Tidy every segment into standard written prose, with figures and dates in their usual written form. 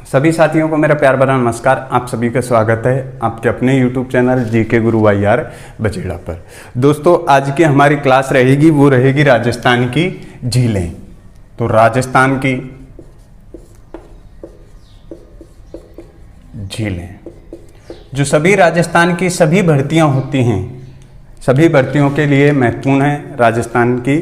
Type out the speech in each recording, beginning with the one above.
सभी साथियों को मेरा प्यार भरा नमस्कार। आप सभी का स्वागत है आपके अपने YouTube चैनल जीके गुरु YR बचेड़ा पर। दोस्तों, आज की हमारी क्लास रहेगी वो रहेगी राजस्थान की झीलें। तो राजस्थान की झीलें जो सभी राजस्थान की सभी भर्तियां होती हैं, सभी भर्तियों के लिए महत्वपूर्ण है। राजस्थान की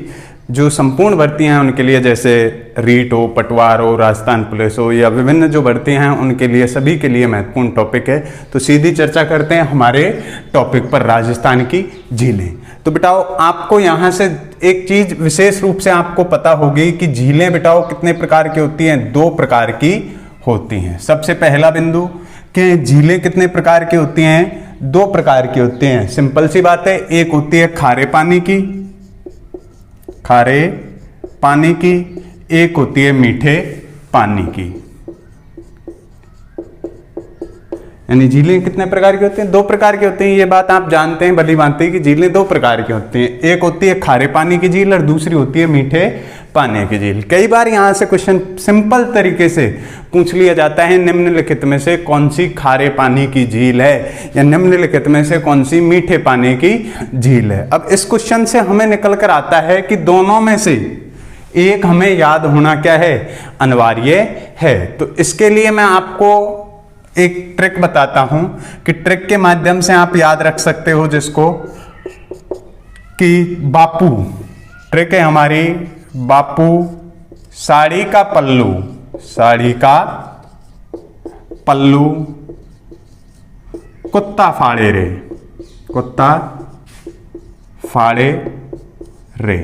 जो संपूर्ण भर्तियां हैं उनके लिए, जैसे रीट हो, पटवार हो, राजस्थान पुलिस हो या विभिन्न जो भर्तियां हैं उनके लिए, सभी के लिए महत्वपूर्ण टॉपिक है। तो सीधी चर्चा करते हैं हमारे टॉपिक पर, राजस्थान की झीलें। तो बेटाओ, आपको यहाँ से एक चीज विशेष रूप से आपको पता होगी कि झीलें बेटाओ कितने प्रकार की होती हैं। 2 प्रकार की होती हैं। सबसे पहला बिंदु कि झीलें कितने प्रकार की होती हैं? 2 प्रकार की होती हैं। सिंपल सी बात है, एक होती है खारे पानी की, खारे पानी की, एक होती है मीठे पानी की। यानी झीलें कितने प्रकार की होती हैं? 2 प्रकार की होती हैं। ये बात आप जानते हैं, भली भांति कि झीलें 2 प्रकार की होती हैं। एक होती है खारे पानी की झील और दूसरी होती है मीठे पानी की झील। कई बार यहां से क्वेश्चन सिंपल तरीके से पूछ लिया जाता है, निम्नलिखित में से कौन सी खारे पानी की झील है या निम्नलिखित में से कौन सी मीठे पानी की झील है। अब इस क्वेश्चन से हमें निकल कर आता है कि दोनों में से एक हमें याद होना क्या है? अनिवार्य है। तो इसके लिए मैं आपको एक ट्रिक बताता हूं कि ट्रिक के माध्यम से आप याद रख सकते हो, जिसको कि बापू, ट्रिक है हमारी, बापू साड़ी का पल्लू, साड़ी का पल्लू कुत्ता फाड़े रे, कुत्ता फाड़े रे।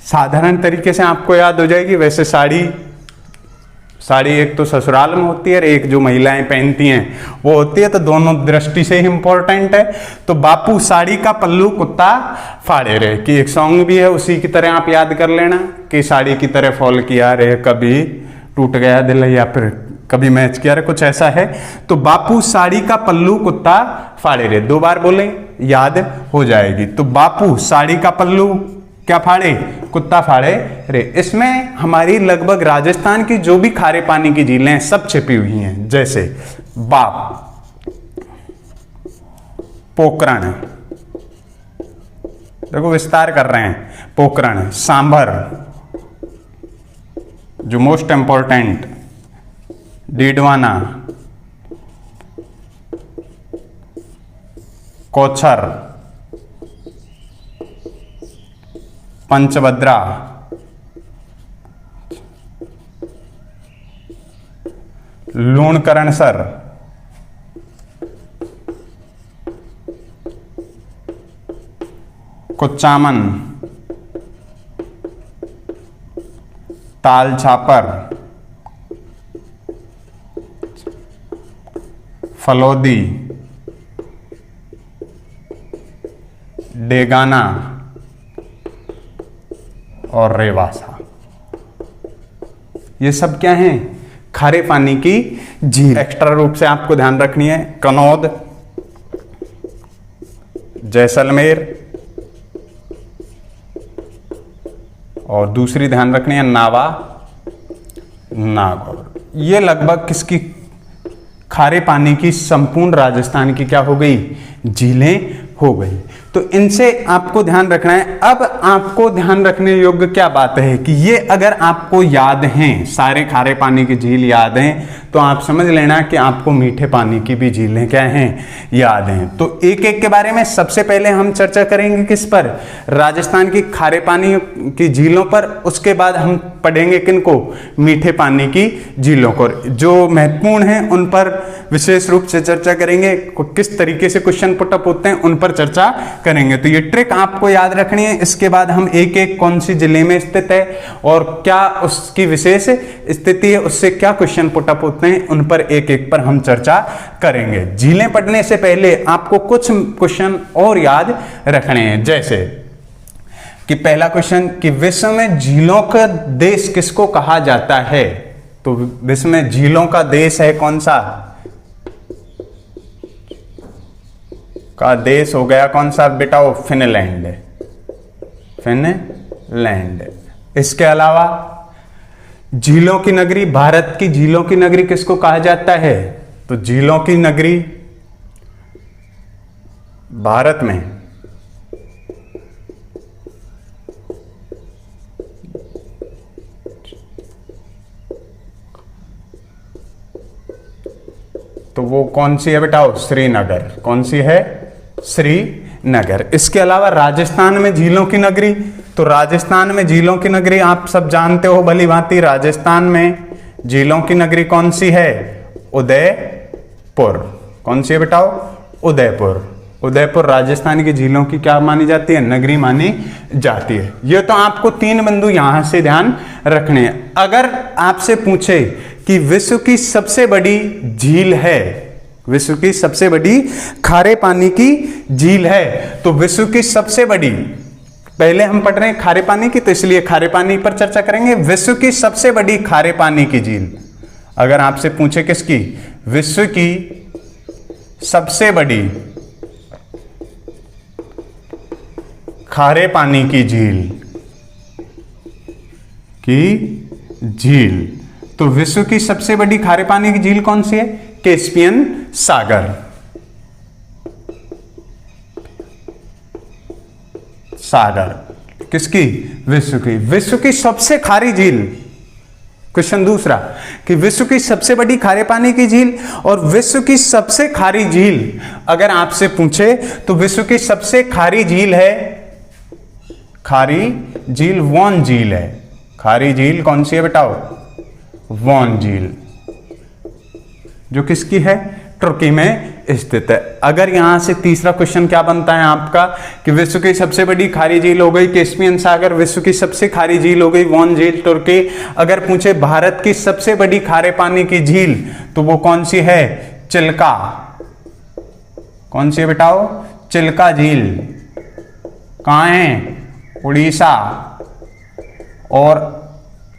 साधारण तरीके से आपको याद हो जाएगी। वैसे साड़ी एक तो ससुराल में होती है और एक जो महिलाएं पहनती हैं वो होती है, तो दोनों दृष्टि से ही इंपॉर्टेंट है। तो बापू साड़ी का पल्लू कुत्ता फाड़े रे की एक सॉन्ग भी है, उसी की तरह आप याद कर लेना कि साड़ी की तरह फॉल किया रे, कभी टूट गया दिल या फिर कभी मैच किया रे, कुछ ऐसा है। तो बापू साड़ी का पल्लू कुत्ता फाड़े रे, 2 बार बोले, याद हो जाएगी। तो बापू साड़ी का पल्लू क्या फाड़े? कुत्ता फाड़े रे। इसमें हमारी लगभग राजस्थान की जो भी खारे पानी की झीलें हैं सब छिपी हुई हैं। जैसे बाप, पोकरण, देखो विस्तार कर रहे हैं, पोकरण, सांभर, जो मोस्ट इंपॉर्टेंट, डीडवाना, कोछर, पंचभद्रा, लूणकरणसर, कुचामन, ताल छापर, फलोदी, डेगाना और रेवासा। ये सब क्या हैं? खारे पानी की झील। एक्स्ट्रा रूप से आपको ध्यान रखनी है, कनौद, जैसलमेर, और दूसरी ध्यान रखनी है नावा, नागौर। ये लगभग किसकी? खारे पानी की संपूर्ण राजस्थान की क्या हो गई? झीलें हो गई। तो इनसे आपको ध्यान रखना है। अब आपको ध्यान रखने योग्य क्या बात है कि ये अगर आपको याद हैं, सारे खारे पानी की झील याद हैं, तो आप समझ लेना कि आपको मीठे पानी की भी झीलें क्या हैं? याद हैं। तो एक एक के बारे में सबसे पहले हम चर्चा करेंगे किस पर? राजस्थान की खारे पानी की झीलों पर। उसके बाद हम पढ़ेंगे किनको? मीठे पानी की झीलों को। जो महत्वपूर्ण हैं उन पर विशेष रूप से चर्चा करेंगे, किस तरीके से क्वेश्चन पुटअप होते हैं उन पर चर्चा करेंगे। तो ये ट्रिक आपको याद रखनी है। इसके बाद हम एक एक कौन सी जिले में स्थित है और क्या उसकी विशेष स्थिति है, उससे क्या क्वेश्चन पुटअप होते हैं, उन पर एक एक पर हम चर्चा करेंगे। झीलें पढ़ने से पहले आपको कुछ क्वेश्चन और याद रखने हैं। जैसे कि पहला क्वेश्चन कि विश्व में झीलों का देश किसको कहा जाता है? तो विश्व में झीलों का देश है कौन सा? का देश हो गया कौन सा बेटा? वो फिनलैंड, फिनलैंड। इसके अलावा झीलों की नगरी, भारत की झीलों की नगरी किसको कहा जाता है? तो झीलों की नगरी भारत में तो वो कौन सी है बेटाओ? श्रीनगर। कौन सी है? श्रीनगर। इसके अलावा राजस्थान में झीलों की नगरी, तो राजस्थान में झीलों की नगरी आप सब जानते हो भली भांति, राजस्थान में झीलों की नगरी कौन सी है? उदयपुर। कौन सी है बेटाओ? उदयपुर। उदयपुर राजस्थान की झीलों की क्या मानी जाती है? नगरी मानी जाती है। ये तो आपको 3 बिंदु यहां से ध्यान रखने हैं। अगर आपसे पूछे कि विश्व की सबसे बड़ी झील है, विश्व की सबसे बड़ी खारे पानी की झील है, तो विश्व की सबसे बड़ी, पहले हम पढ़ रहे हैं खारे पानी की, तो इसलिए खारे पानी पर चर्चा करेंगे। विश्व की सबसे बड़ी खारे पानी की झील, अगर आपसे पूछे किसकी? विश्व की सबसे बड़ी खारे पानी की झील, तो विश्व की सबसे बड़ी खारे पानी की झील कौन सी है? कैस्पियन सागर। सागर किसकी? विश्व की। विश्व की सबसे खारी झील, क्वेश्चन दूसरा, कि विश्व की सबसे बड़ी खारे पानी की झील और विश्व की सबसे खारी झील अगर आपसे पूछे तो विश्व की सबसे खारी झील है, खारी झील वॉन झील है। खारी झील कौन सी है बेटाओ? वॉन झील, जो किसकी है? तुर्की में स्थित है। अगर यहां से तीसरा क्वेश्चन क्या बनता है आपका कि विश्व की सबसे बड़ी खारी झील हो गई कैस्पियन सागर, विश्व की सबसे खारी झील हो गई वॉन झील तुर्की। अगर पूछे भारत की सबसे बड़ी खारे पानी की झील तो वो कौन सी है? चिल्का। कौन सी है बेटाओ? चिल्का झील। कहां है? उड़ीसा। और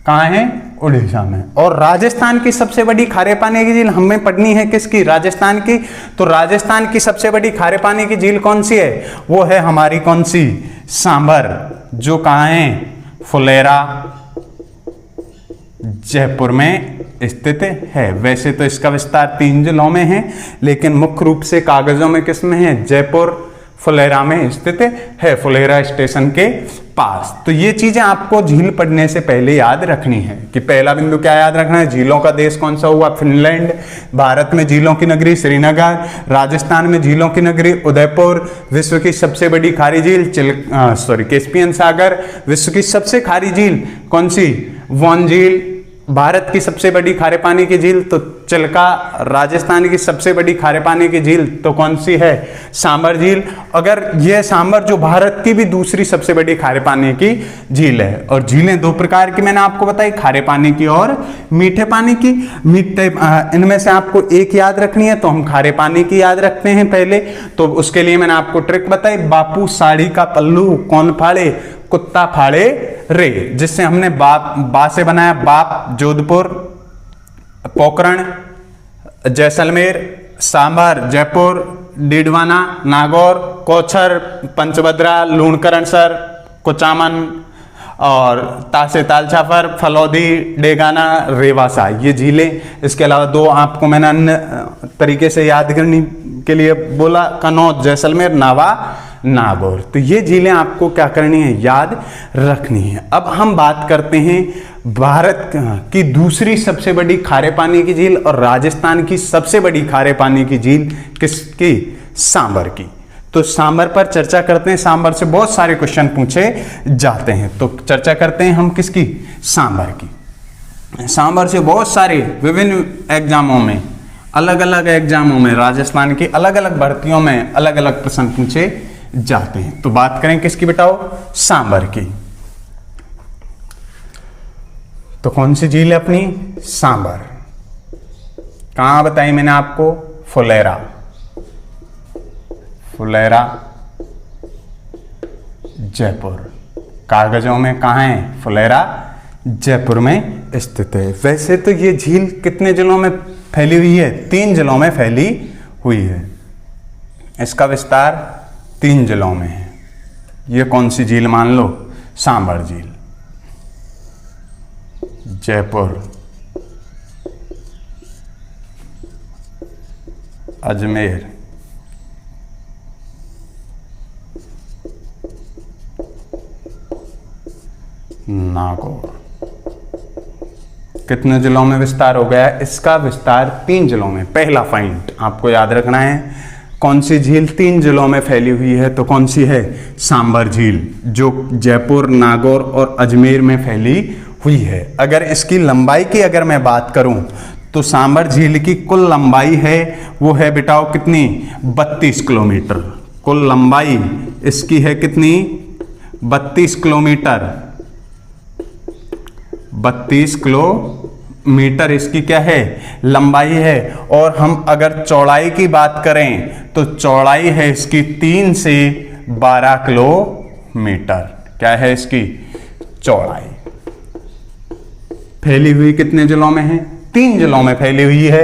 कहां है? उड़ीसा में। और राजस्थान की सबसे बड़ी खारे पानी की झील हमें पढ़नी है किसकी? राजस्थान की। तो राजस्थान की सबसे बड़ी खारे पानी की झील कौन सी है? वो है हमारी कौन सी? सांबर, जो कहां है? फुलेरा, जयपुर में स्थित है। वैसे तो इसका विस्तार 3 जिलों में है, लेकिन मुख्य रूप से कागजों में किस में है? जयपुर, फुलेरा में स्थित है, फुलेरा स्टेशन के पास। तो ये चीजें आपको झील पढ़ने से पहले याद रखनी है कि पहला बिंदु क्या याद रखना है? झीलों का देश कौन सा हुआ? फिनलैंड। भारत में झीलों की नगरी श्रीनगर। राजस्थान में झीलों की नगरी उदयपुर। विश्व की सबसे बड़ी खारी झील कैस्पियन सागर। विश्व की सबसे खारी झील कौन सी? वॉन झील। भारत की सबसे बड़ी खारे पानी की झील तो चिल्का। राजस्थान की सबसे बड़ी खारे पानी की झील तो कौन सी है? सांबर झील। अगर यह सांबर जो भारत की भी दूसरी सबसे बड़ी खारे पानी की झील है। और झीलें 2 प्रकार की मैंने आपको बताई, खारे पानी की और मीठे पानी की। मीठे इनमें से आपको एक याद रखनी है, तो हम खारे पानी की याद रखते हैं पहले। तो उसके लिए मैंने आपको ट्रिक बताई, बापू साड़ी का पल्लू कौन फाड़े? कुत्ता फाड़े रे, जिससे हमने बा से बनाया बाप। जोधपुर, पोखरण, जैसलमेर, सांभर, जयपुर, डीडवाना, नागौर, कोछर, पंचभद्रा, लूणकरणसर, कुचामन और तासे तालछापर, फलौदी, डेगाना, रेवासा, ये झीलें। इसके अलावा 2 आपको मैंने अन्य तरीके से याद करने के लिए बोला, कनौज, जैसलमेर, नावा, नागौर। तो ये झीलें आपको क्या करनी है? याद रखनी है। अब हम बात करते हैं भारत की दूसरी सबसे बड़ी खारे पानी की झील और राजस्थान की सबसे बड़ी खारे पानी की झील किसकी? सांबर की। तो सांबर पर चर्चा करते हैं। सांबर से बहुत सारे क्वेश्चन पूछे जाते हैं, तो चर्चा करते हैं हम किसकी? सांबर की। सांबर से बहुत सारे विभिन्न एग्जामों में, अलग अलग एग्जामों में, राजस्थान की अलग अलग भर्तियों में अलग अलग प्रश्न पूछे जाते हैं। तो बात करें किसकी बेटाओ? सांबर की। तो कौन सी झील है अपनी? सांबर। कहां बताई मैंने आपको? फुलेरा। फुलेरा, जयपुर। कागजों में कहां है? फुलेरा, जयपुर में स्थित है। वैसे तो ये झील कितने जिलों में फैली हुई है? 3 जिलों में फैली हुई है। इसका विस्तार 3 जिलों में है। ये कौन सी झील मान लो? सांबर झील। जयपुर, अजमेर, नागौर। कितने जिलों में विस्तार हो गया है? इसका विस्तार 3 जिलों में। पहला पॉइंट आपको याद रखना है, कौन सी झील 3 जिलों में फैली हुई है? तो कौन सी है? सांबर झील, जो जयपुर, नागौर और अजमेर में फैली हुई है। अगर इसकी लंबाई की अगर मैं बात करूं तो सांबर झील की कुल लंबाई है वो है बेटाओ कितनी? 32 किलोमीटर। कुल लंबाई इसकी है कितनी? 32 किलोमीटर। 32 किलोमीटर इसकी क्या है? लंबाई है। और हम अगर चौड़ाई की बात करें तो चौड़ाई है इसकी 3 से 12 किलोमीटर। क्या है इसकी चौड़ाई? फैली हुई कितने जिलों में है? 3 जिलों में फैली हुई है,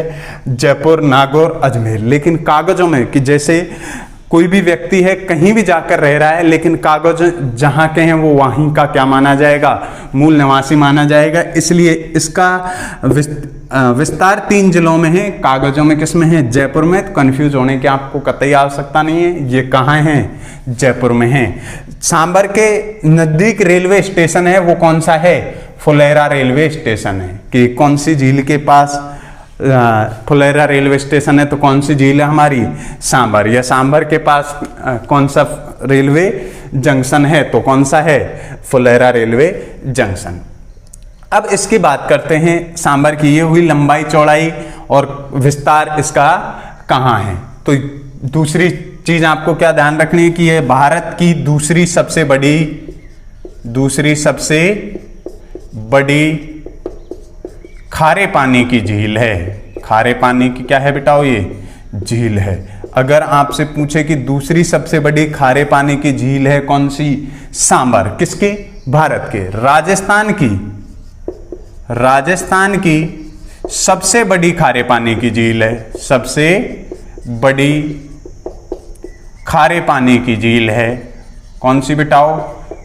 जयपुर, नागौर, अजमेर। लेकिन कागजों में कि जैसे कोई भी व्यक्ति है कहीं भी जाकर रह रहा है, लेकिन कागज जहां के हैं वो वहीं का क्या माना जाएगा? मूल निवासी माना जाएगा। इसलिए इसका विस्तार 3 जिलों में है। कागजों में किस में है? जयपुर में। तो कंफ्यूज होने की आपको कतई आवश्यकता नहीं है, ये कहाँ है? जयपुर में है। सांबर के नजदीक रेलवे स्टेशन है वो कौन सा है? फुलेरा रेलवे स्टेशन है। कि कौन सी झील के पास फुलेरा रेलवे स्टेशन है? तो कौन सी झील है हमारी? सांबर। या सांबर के पास कौन सा रेलवे जंक्शन है? तो कौन सा है? Phulera railway junction. अब इसकी बात करते हैं सांबर की। ये हुई लंबाई चौड़ाई और विस्तार इसका कहाँ है। तो दूसरी चीज आपको क्या ध्यान रखनी है कि यह भारत की दूसरी सबसे बड़ी खारे पानी की झील है। खारे पानी की क्या है बेटाओ? ये झील है। अगर आपसे पूछे कि दूसरी सबसे बड़ी खारे पानी की झील है कौन सी? सांबर। किसके? भारत के। राजस्थान की सबसे बड़ी खारे पानी की झील है। सबसे बड़ी खारे पानी की झील है कौन सी बेटाओ?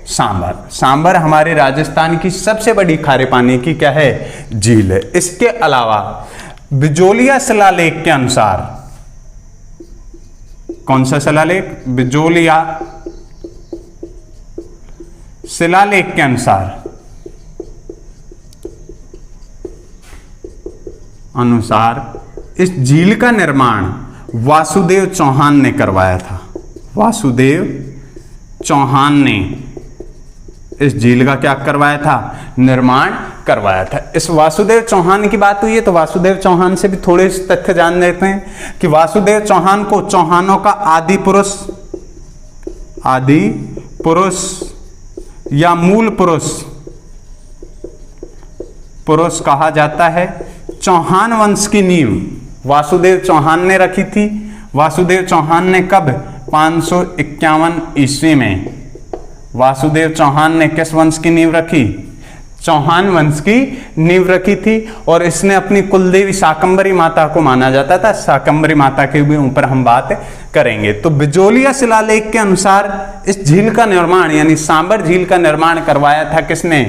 सांबर। सांबर हमारे राजस्थान की सबसे बड़ी खारे पानी की क्या है? झील है। इसके अलावा बिजोलिया शिलालेख के अनुसार, कौन सा शिलालेख? बिजोलिया शिलालेख के अनुसार इस झील का निर्माण वासुदेव चौहान ने करवाया था। वासुदेव चौहान ने इस झील का क्या करवाया था? निर्माण करवाया था। इस वासुदेव चौहान की बात हुई है तो वासुदेव चौहान से भी थोड़े तथ्य जान लेते हैं कि वासुदेव चौहान को चौहानों का आदि पुरुष या मूल पुरुष कहा जाता है। चौहान वंश की नींव वासुदेव चौहान ने रखी थी। वासुदेव चौहान ने कब? 551 ईस्वी में वासुदेव चौहान ने किस वंश की नींव रखी? चौहान वंश की नींव रखी थी। और इसने अपनी कुलदेवी शाकंभरी माता को माना जाता था। शाकंभरी माता के भी ऊपर हम बात करेंगे। तो बिजोलिया शिलालेख के अनुसार इस झील का निर्माण यानी सांबर झील का निर्माण करवाया था किसने?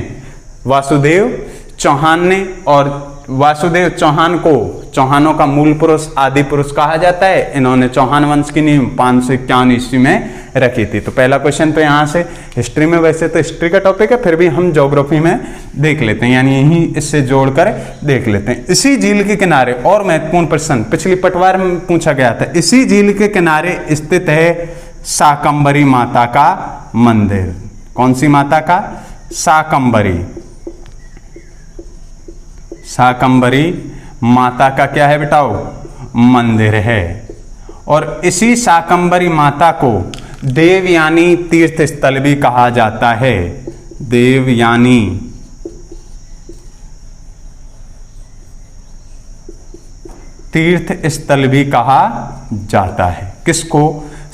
वासुदेव चौहान ने। और वासुदेव चौहान को चौहानों का मूल पुरुष, आदि पुरुष कहा जाता है। इन्होंने चौहान वंश की नींव 551 ईस्वी में रखी थी। तो पहला क्वेश्चन तो यहाँ से हिस्ट्री में, वैसे तो हिस्ट्री का टॉपिक है, फिर भी हम ज्योग्राफी में देख लेते हैं, यानी यही इससे जोड़कर देख लेते हैं। इसी झील के किनारे और महत्वपूर्ण प्रश्न पिछली पटवार में पूछा गया था। इसी झील के किनारे स्थित है शाकंभरी माता का मंदिर। कौन सी माता का? शाकंभरी माता का क्या है बेटाओ? मंदिर है। और इसी शाकंभरी माता को देवयानी तीर्थ स्थल भी कहा जाता है। देवयानी तीर्थ स्थल भी कहा जाता है। किसको?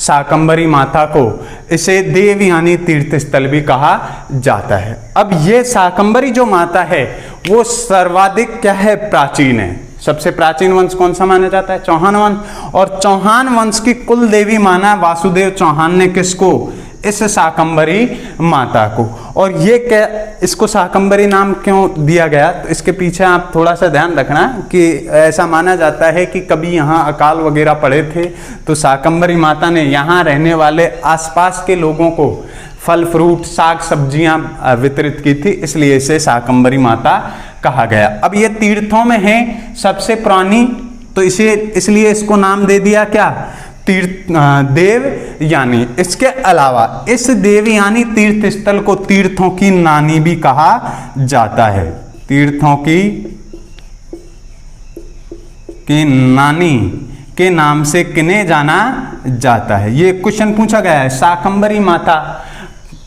शाकंभरी माता को। इसे देवयानी तीर्थ स्थल भी कहा जाता है। अब ये शाकंभरी जो माता है वो सर्वाधिक क्या है? प्राचीन है। सबसे प्राचीन वंश कौन सा माना जाता है? चौहान वंश। और चौहान वंश की कुल देवी माना वासुदेव चौहान ने किसको? इस शाकंभरी माता को। और ये क्या, इसको शाकंभरी नाम क्यों दिया गया, तो इसके पीछे आप थोड़ा सा ध्यान रखना कि ऐसा माना जाता है कि कभी यहाँ अकाल वगैरह पड़े थे तो शाकंभरी माता ने यहाँ रहने वाले आसपास के लोगों को फल फ्रूट साग सब्जियां वितरित की थी, इसलिए इसे शाकंभरी माता कहा गया। अब ये तीर्थों में है सबसे पुरानी, तो इसे इसलिए इसको नाम दे दिया क्या, तीर्थ देवयानी। इसके अलावा इस देवयानी तीर्थ स्थल को तीर्थों की नानी भी कहा जाता है, तीर्थों की नानी के नाम से किन्हें जाना जाता है। ये क्वेश्चन पूछा गया है, शाकंभरी माता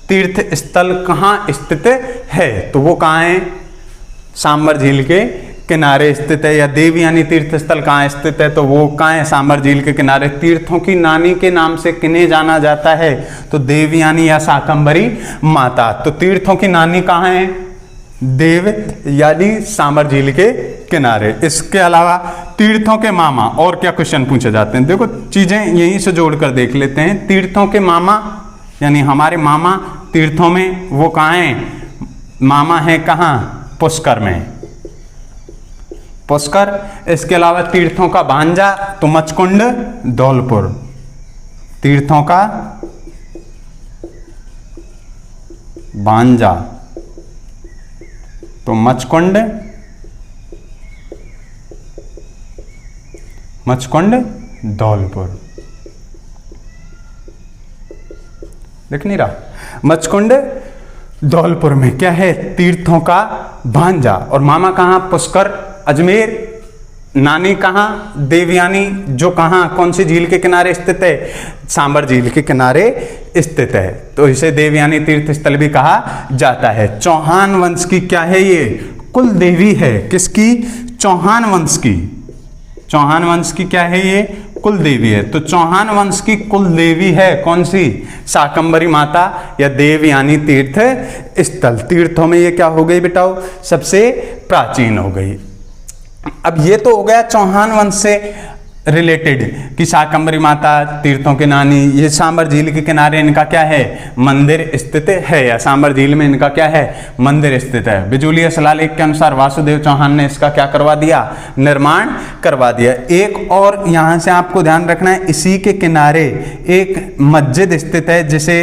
तीर्थ स्थल कहाँ स्थित है, तो वो कहाँ है, सांबर झील के किनारे स्थित है। या देवयानी तीर्थ स्थल कहाँ स्थित है, तो वो कहाँ है, सांबर झील के किनारे। तीर्थों की नानी के नाम से किन्हें जाना जाता है, तो देवयानी या शाकंभरी माता। तो तीर्थों की नानी कहाँ है, देवयानी सांबर झील के किनारे। इसके अलावा तीर्थों के मामा, और क्या क्वेश्चन पूछे जाते हैं, देखो चीजें यहीं से जोड़कर देख लेते हैं। तीर्थों के मामा यानी हमारे मामा तीर्थों में वो कहाँ हैं, मामा है कहाँ, पुष्कर में, पुष्कर। इसके अलावा तीर्थों का भांजा तो मचकुंड धौलपुर, तीर्थों का भांजा तो मचकुंड धौलपुर, देख नहीं रहा, मचकुंड धौलपुर में क्या है, तीर्थों का भांजा। और मामा कहाँ, पुष्कर अजमेर, नानी कहाँ, देवयानी, जो कहाँ कौन सी झील के किनारे स्थित है, सांबर झील के किनारे स्थित है, तो इसे देवयानी तीर्थ स्थल भी कहा जाता है। चौहान वंश की क्या है, ये कुल देवी है, किसकी, चौहान वंश की, चौहान वंश की क्या है, ये कुल देवी है। तो चौहान वंश की कुल देवी है कौन सी, शाकंभरी माता या देवयानी तीर्थ स्थल। तीर्थों में ये क्या हो गई बेटाओ, सबसे प्राचीन हो गई। अब ये तो हो गया चौहान वंश से रिलेटेड कि शाकंभरी माता तीर्थों की नानी, ये सांबर झील के किनारे इनका क्या है, मंदिर स्थित है, या सांबर झील में इनका क्या है, मंदिर स्थित है। बिजुलिया शिलालेख के अनुसार वासुदेव चौहान ने इसका क्या करवा दिया, निर्माण करवा दिया। एक और यहां से आपको ध्यान रखना है, इसी के किनारे एक मस्जिद स्थित है जिसे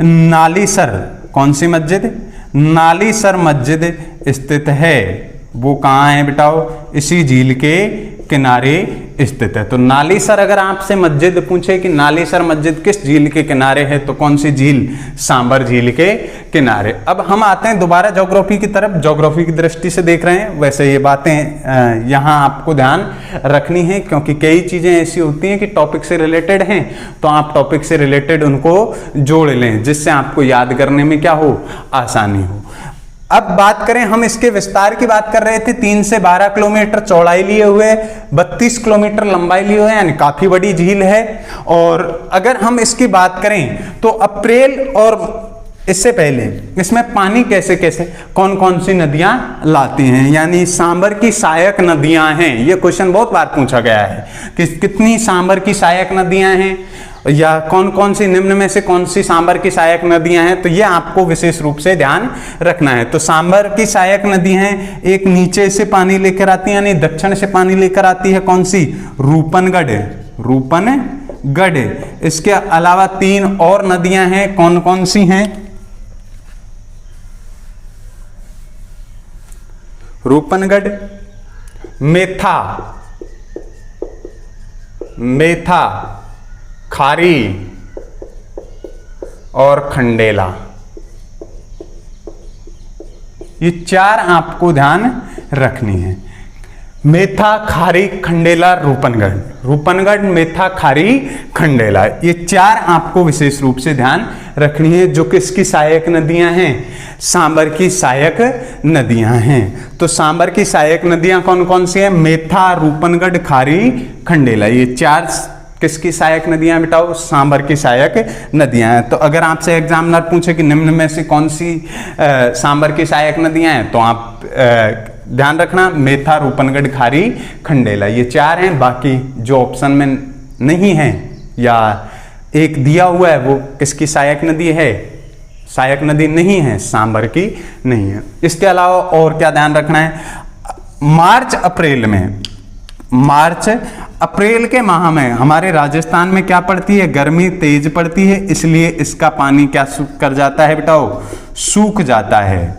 नालीसर, कौन सी मस्जिद, नालीसर मस्जिद स्थित है। वो कहाँ है बेटाओ, इसी झील के किनारे स्थित है। तो नालीसर, अगर आपसे मस्जिद पूछे कि नालीसर मस्जिद किस झील के किनारे है, तो कौन सी झील, सांबर झील के किनारे। अब हम आते हैं दोबारा ज्योग्राफी की तरफ, ज्योग्राफी की दृष्टि से देख रहे हैं। वैसे ये बातें यहाँ आपको ध्यान रखनी है, क्योंकि कई चीजें ऐसी होती हैं कि टॉपिक से रिलेटेड हैं, तो आप टॉपिक से रिलेटेड उनको जोड़ लें, जिससे आपको याद करने में क्या हो, आसानी हो। अब बात करें, हम इसके विस्तार की बात कर रहे थे, 3 से 12 किलोमीटर चौड़ाई लिए हुए, 32 किलोमीटर लंबाई लिए हुए, यानी काफी बड़ी झील है। और अगर हम इसकी बात करें तो अप्रैल और इससे पहले इसमें पानी कैसे कैसे, कौन कौन सी नदियां लाती हैं, यानी सांबर की सहायक नदियां हैं। यह क्वेश्चन बहुत बार पूछा गया है कि कितनी सांबर की सहायक नदियां हैं, या कौन कौन सी, निम्न में से कौन सी सांबर की सहायक नदियां हैं, तो ये आपको विशेष रूप से ध्यान रखना है। तो सांबर की सहायक नदी हैं, एक नीचे से पानी लेकर आती है, यानी दक्षिण से पानी लेकर आती है, कौन सी, रूपनगढ़, रूपनगढ़। इसके अलावा 3 और नदियां हैं, कौन कौन सी हैं, रूपनगढ़, मेथा, मेथा, खारी और खंडेला। ये 4 आपको ध्यान रखनी है, मेथा, खारी, खंडेला, रूपनगढ़, रूपनगढ़, मेथा, खारी, खंडेला। ये 4 आपको विशेष रूप से ध्यान रखनी है, जो किसकी सहायक नदियां हैं, सांबर की सहायक नदियां हैं। तो सांबर की सहायक नदियां कौन कौन सी हैं, मेथा, रूपनगढ़, खारी, खंडेला। ये 4 किसकी सहायक नदियां बेटाओ, सांबर की सहायक नदियां हैं। तो अगर आपसे एग्जामिनर पूछे कि निम्न में से कौन सी सांबर की सहायक नदियां हैं, तो आप ध्यान रखना, मेथा, रूपनगढ़, खारी, खंडेला, ये 4 हैं। बाकी जो ऑप्शन में नहीं है या एक दिया हुआ है, वो किसकी सहायक नदी है, सहायक नदी नहीं है, सांबर की नहीं है। इसके अलावा और क्या ध्यान रखना है, मार्च अप्रैल के माह में हमारे राजस्थान में क्या पड़ती है, गर्मी तेज पड़ती है, इसलिए इसका पानी क्या सूख कर जाता है बेटाओ, सूख जाता है।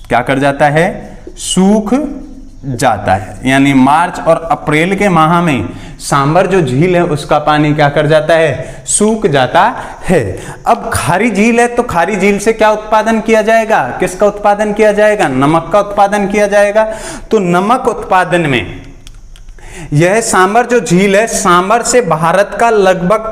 क्या कर जाता है, सूख जाता है। यानी मार्च और अप्रैल के माह में सांबर जो झील है उसका पानी क्या कर जाता है, सूख जाता है। अब खारी झील है, तो खारी झील से क्या उत्पादन किया जाएगा, किसका उत्पादन किया जाएगा, नमक का उत्पादन किया जाएगा। तो नमक उत्पादन में यह सांबर जो झील है, सांबर से भारत का लगभग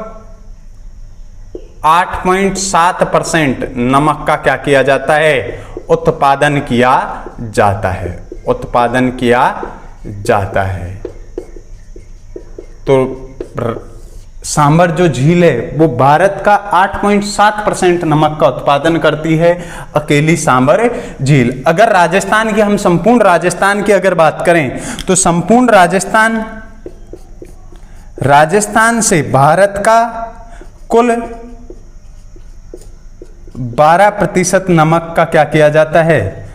8.7% नमक का क्या किया जाता है, उत्पादन किया जाता है, उत्पादन किया जाता है। तो सांबर जो झील है वो भारत का 8.7% नमक का उत्पादन करती है, अकेली सांबर झील। अगर राजस्थान की, हम संपूर्ण राजस्थान की अगर बात करें तो संपूर्ण राजस्थान से भारत का कुल 12% नमक का क्या किया जाता है,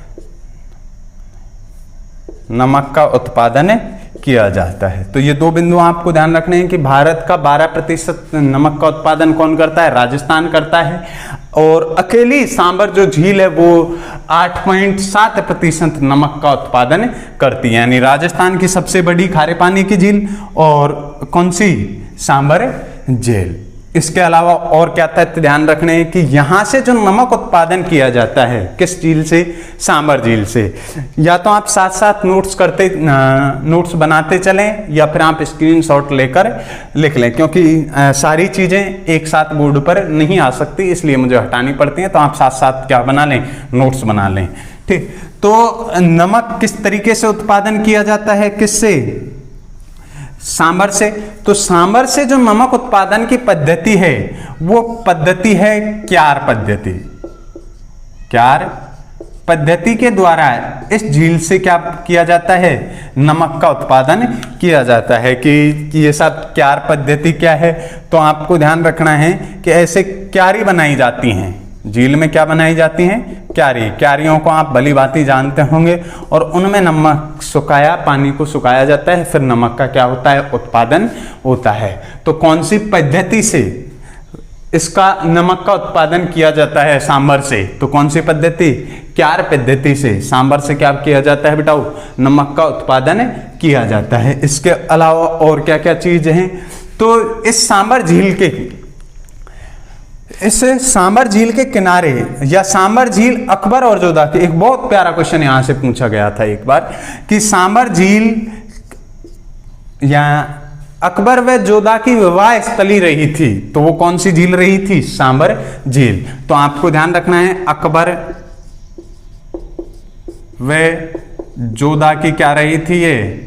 नमक का उत्पादन किया जाता है। तो ये दो बिंदु आपको ध्यान रखने हैं कि भारत का 12% नमक का उत्पादन कौन करता है, राजस्थान करता है, और अकेली सांबर जो झील है वो 8.7% नमक का उत्पादन करती है। यानी राजस्थान की सबसे बड़ी खारे पानी की झील और कौन सी, सांबर झील। इसके अलावा और क्या तथ्य ध्यान रखने हैं कि यहां से जो नमक उत्पादन किया जाता है, किस झील से, सांबर झील से। या तो आप साथ साथ नोट्स बनाते चलें या फिर आप स्क्रीनशॉट लेकर लिख लें, क्योंकि सारी चीजें एक साथ बोर्ड पर नहीं आ सकती, इसलिए मुझे हटानी पड़ती हैं। तो आप साथ साथ क्या बना लें, नोट्स बना लें। ठीक, तो नमक किस तरीके से उत्पादन किया जाता है, किससे, सांबर से। तो सांबर से जो नमक उत्पादन की पद्धति है वो पद्धति है क्यार पद्धति। क्यार पद्धति के द्वारा इस झील से क्या किया जाता है, नमक का उत्पादन किया जाता है। कि ये सब क्यार पद्धति क्या है, तो आपको ध्यान रखना है कि ऐसे क्यारी बनाई जाती हैं झील में। क्या बनाई जाती हैं, क्यारियों को आप भली भांति जानते होंगे, और उनमें नमक सुखाया, पानी को सुखाया जाता है, फिर नमक का क्या होता है, उत्पादन होता है। तो कौन सी पद्धति से इसका नमक का उत्पादन किया जाता है सांबर से, तो कौन सी पद्धति, क्यार पद्धति से सांबर से क्या किया जाता है बेटाओ, नमक का उत्पादन किया जाता है। इसके अलावा और क्या क्या चीज हैं, तो इस सांबर झील के किनारे या सांबर झील अकबर और जोधा की, एक बहुत प्यारा क्वेश्चन यहां से पूछा गया था एक बार कि सांबर झील या अकबर व जोधा की विवाह स्थली रही थी, तो वो कौन सी झील रही थी, सांबर झील। तो आपको ध्यान रखना है अकबर व जोधा की क्या रही थी, ये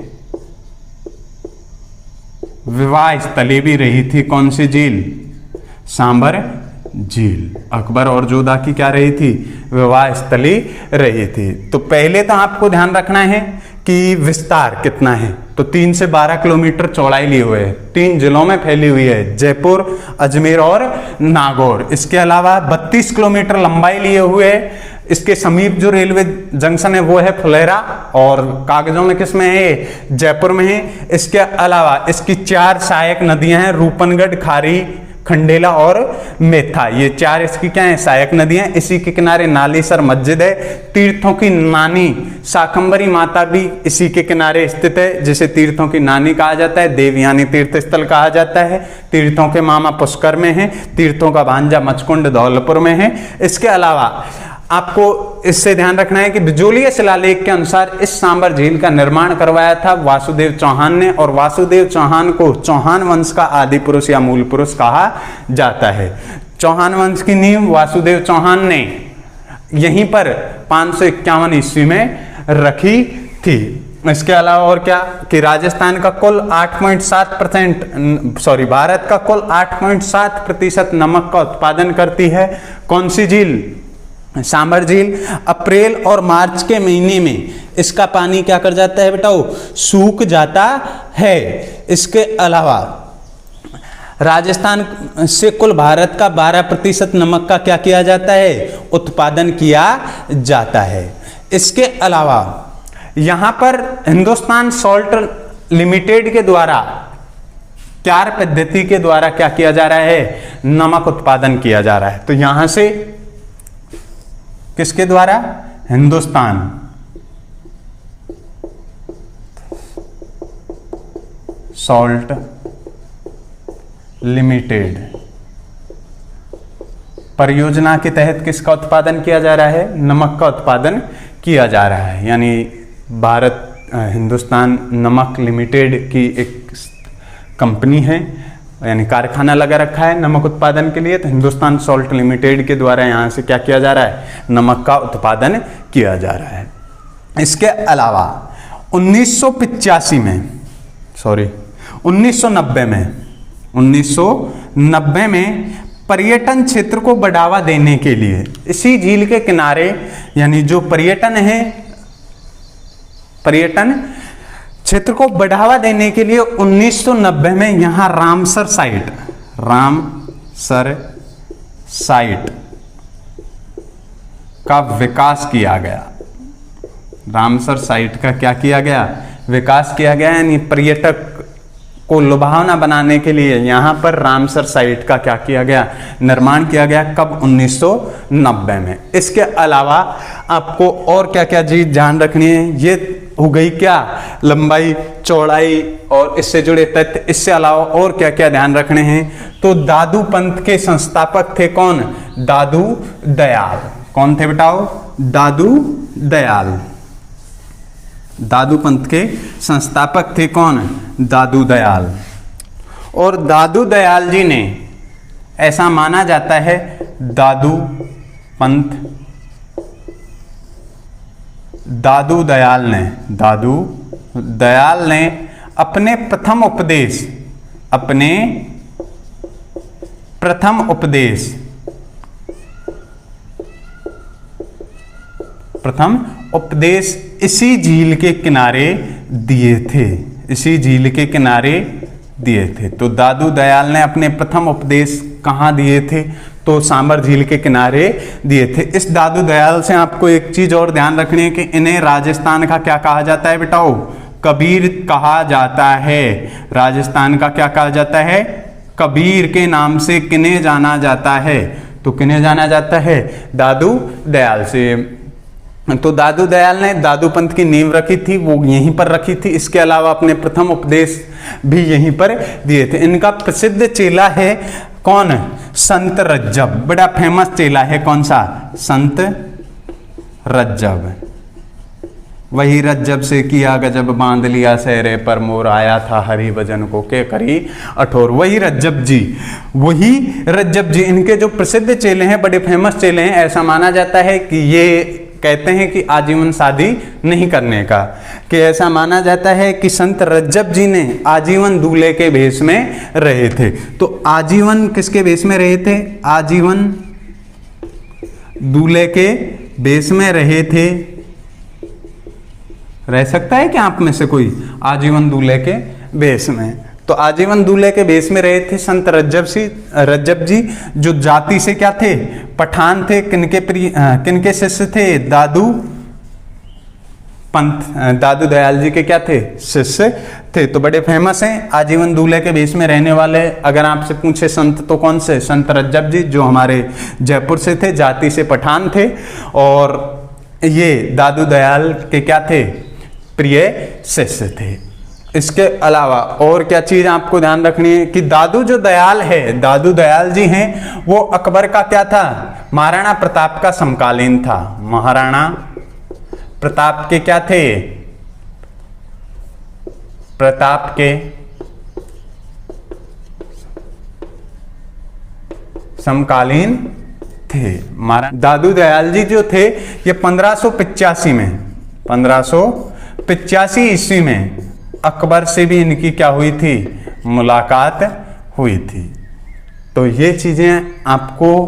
विवाह स्थली भी रही थी। कौन सी झील, सांबर झील। अकबर और जोधा की क्या रही थी, विवाह स्थली रही थी। तो पहले तो आपको ध्यान रखना है कि विस्तार कितना है, तो 3 से 12 किलोमीटर चौड़ाई लिए हुए है, 3 जिलों में फैली हुई है, जयपुर, अजमेर और नागौर। इसके अलावा 32 किलोमीटर लंबाई लिए हुए है। इसके समीप जो रेलवे जंक्शन है वो है फुलेरा, और कागजों में किस में है, जयपुर में है। इसके अलावा इसकी 4 सहायक नदियां हैं, रूपनगढ़, खारी, खंडेला और मेथा। ये 4 इसकी क्या है, सहायक नदियां। इसी के किनारे नालीसर मस्जिद है। तीर्थों की नानी शाकंभरी माता भी इसी के किनारे स्थित है, जिसे तीर्थों की नानी कहा जाता है, देवयानी तीर्थ स्थल कहा जाता है। तीर्थों के मामा पुष्कर में है, तीर्थों का भांजा मचकुंड धौलपुर में है। इसके अलावा आपको इससे ध्यान रखना है कि बिजोलिया शिलालेख के अनुसार इस सांबर झील का निर्माण करवाया था वासुदेव चौहान ने, और वासुदेव चौहान को चौहान वंश का आदि पुरुष या मूल पुरुष कहा जाता है। चौहान वंश की नींव वासुदेव चौहान ने यहीं पर 551 ईस्वी में रखी थी। इसके अलावा और क्या कि राजस्थान का कुल 8.7% भारत का कुल 8.7% नमक का उत्पादन करती है। कौन सी झील, सांबर झील। अप्रैल और मार्च के महीने में इसका पानी क्या कर जाता है बेटाओ, सूख जाता है। इसके अलावा राजस्थान से कुल भारत का 12% नमक का क्या किया जाता है, उत्पादन किया जाता है। इसके अलावा यहां पर हिंदुस्तान सॉल्ट लिमिटेड के द्वारा क्यार पद्धति के द्वारा क्या किया जा रहा है, नमक उत्पादन किया जा रहा है। तो यहां से किसके द्वारा, हिंदुस्तान सॉल्ट लिमिटेड परियोजना के तहत किसका उत्पादन किया जा रहा है, नमक का उत्पादन किया जा रहा है। यानी भारत हिंदुस्तान नमक लिमिटेड की एक कंपनी है, यानी कारखाना लगा रखा है नमक उत्पादन के लिए। तो हिंदुस्तान सॉल्ट लिमिटेड के द्वारा यहाँ से क्या किया जा रहा है, नमक का उत्पादन किया जा रहा है। इसके अलावा 1990 में पर्यटन क्षेत्र को बढ़ावा देने के लिए इसी झील के किनारे, यानी जो पर्यटन है, पर्यटन क्षेत्र को बढ़ावा देने के लिए 1990 में यहां रामसर साइट का विकास किया गया। रामसर साइट का क्या किया गया, विकास किया गया। यानी पर्यटक को लुभावना बनाने के लिए यहां पर रामसर साइट का क्या किया गया, निर्माण किया गया। कब, 1990 में। इसके अलावा आपको और क्या क्या चीज ध्यान रखनी है, ये हो गई क्या, लंबाई चौड़ाई और इससे जुड़े तथ्य। इससे अलावा और क्या क्या ध्यान रखने हैं, तो दादू पंथ के संस्थापक थे कौन, दादू दयाल। कौन थे बेटाओ, दादू दयाल। दादू पंथ के संस्थापक थे कौन, दादू दयाल। और दादू दयाल जी ने, ऐसा माना जाता है, दादू दयाल ने अपने प्रथम उपदेश इसी झील के किनारे दिए थे। तो दादू दयाल ने अपने प्रथम उपदेश कहाँ दिए थे, तो सांबर झील के किनारे दिए थे। इस दादू दयाल से आपको एक चीज और ध्यान रखनी है कि इन्हें राजस्थान का क्या कहा जाता है बेटाओ, कबीर कहा जाता है। राजस्थान का क्या कहा जाता है, कबीर के नाम से किन्हें जाना जाता है, तो किन्हें जाना जाता है, दादू दयाल से। तो दादू दयाल ने दादू पंथ की नींव रखी थी, वो यहीं पर रखी थी। इसके अलावा अपने प्रथम उपदेश भी यहीं पर दिए थे। इनका प्रसिद्ध चेला है कौन, संत रज्जब। बड़ा फेमस चेला है, कौन सा, संत रज्जब। वही रज्जब से किया गजब बांध लिया सहरे पर मोर, आया था हरि भजन को के करी अठोर। वही रज्जब जी इनके जो प्रसिद्ध चेले हैं, बड़े फेमस चेले हैं। ऐसा माना जाता है कि ये कहते हैं कि आजीवन शादी नहीं करने का, कि ऐसा माना जाता है कि संत रज्जब जी ने आजीवन दूल्हे के भेष में रहे थे। तो आजीवन किसके भेष में रहे थे, आजीवन दूल्हे के भेष में रहे थे। रह सकता है कि आप में से कोई आजीवन दूल्हे के भेष में, तो आजीवन दूल्हे के भेष में रहे थे संत रज्जब जी, जो जाति से क्या थे, पठान थे। किनके शिष्य थे, दादू दयाल जी के क्या थे, शिष्य थे। तो बड़े फेमस हैं आजीवन दूल्हे के भेष में रहने वाले। अगर आपसे पूछे संत तो कौन से, संत रज्जब जी, जो हमारे जयपुर से थे, जाति से पठान थे। और ये दादू दयाल के क्या थे, प्रिय शिष्य थे। इसके अलावा और क्या चीज आपको ध्यान रखनी है कि दादू दयाल जी हैं, वो अकबर का क्या था, महाराणा प्रताप का समकालीन था। महाराणा प्रताप के क्या थे, प्रताप के समकालीन थे। दादू दयाल जी जो थे, ये 1585 ईस्वी में अकबर से भी इनकी क्या हुई थी, मुलाकात हुई थी। तो ये चीजें आपको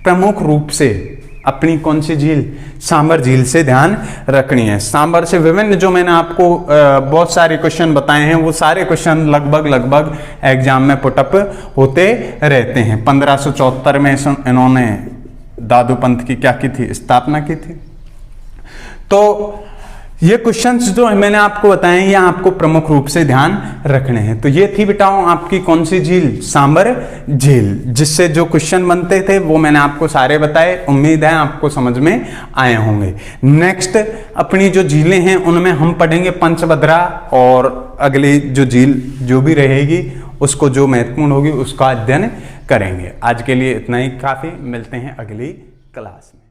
प्रमुख रूप से अपनी कौन सी झील, सांबर झील से ध्यान रखनी है। सांबर से विभिन्न जो मैंने आपको बहुत सारे क्वेश्चन बताए हैं, वो सारे क्वेश्चन लगभग एग्जाम में पुटअप होते रहते हैं। 1574 में इन्होंने दादू पंथ की क्या की थी, स्थापना की थी। तो ये क्वेश्चंस जो मैंने आपको बताए ये आपको प्रमुख रूप से ध्यान रखने हैं। तो ये थी बेटाओं आपकी कौन सी झील, सांबर झील, जिससे जो क्वेश्चन बनते थे वो मैंने आपको सारे बताए। उम्मीद है आपको समझ में आए होंगे। नेक्स्ट अपनी जो झीलें हैं उनमें हम पढ़ेंगे पंचभद्रा, और अगली जो झील जो भी रहेगी उसको जो महत्वपूर्ण होगी उसका अध्ययन करेंगे। आज के लिए इतना ही काफी, मिलते हैं अगली क्लास में।